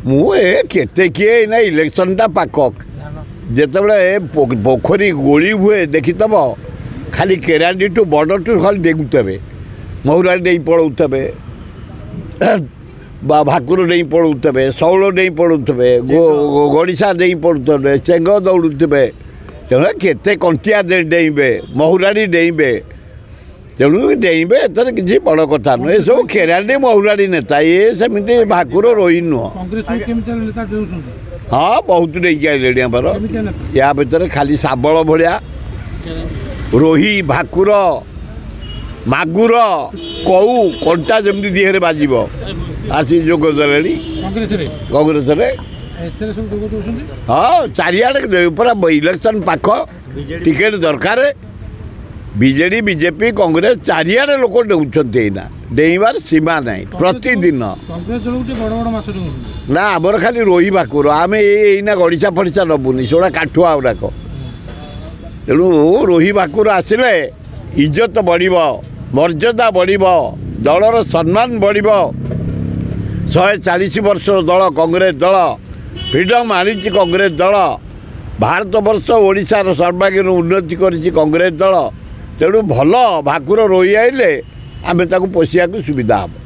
मुझे किए ना इलेक्शनटा पाक जिते पोखरी गोली हुए देखीतब खाली केरांडी टू बॉर्डर टू खाली देखुवे महुरा नहीं पड़े भाकुर नहीं पड़े शौल नहीं पड़े गड़िशा नहीं पड़े चेंग दौड़ुवे तेणु केते कंटिया डेइबे महुराड़ी डेइबे तेणु डेइबे एतर किसी बड़ कथा नुहे सब केरांडी महुराड़ी नेता ये सेमती भाकुर रोही नुह हाँ बहुत नहीं आइले आमर या भितर खाली शाबल भाया रोही भाकुर मागुर कौ कंटा जमी दिहरे बाजिब आसी जोग देले कांग्रेस हाँ चारिआडे पूरा इलेक्शन पाख टिकेट दरकार बीजेडी बीजेपी कांग्रेस चारिआडे लोक डेउछन्ते डेइबार सीमा नहीं प्रतिदिन ना आमर खाली रोही भाकुर आम एना गड़िशा फड़िशा नबुनी सेगुड़ा काठुआ गुड़ाक तेणु रोही भाकुर आसिले इज्जत बढ़ मर्यादा बढ़ दलर सम्मान बढ़ 140 वर्ष दल कांग्रेस दल फ्रीडम आनी कांग्रेस दल भारत वर्ष ओडिशार सर्वांगीन उन्नति करिछि कांग्रेस दल तेणु भल भाकुर रोही आइले आमे ताकू पोषिया सुविधा हम।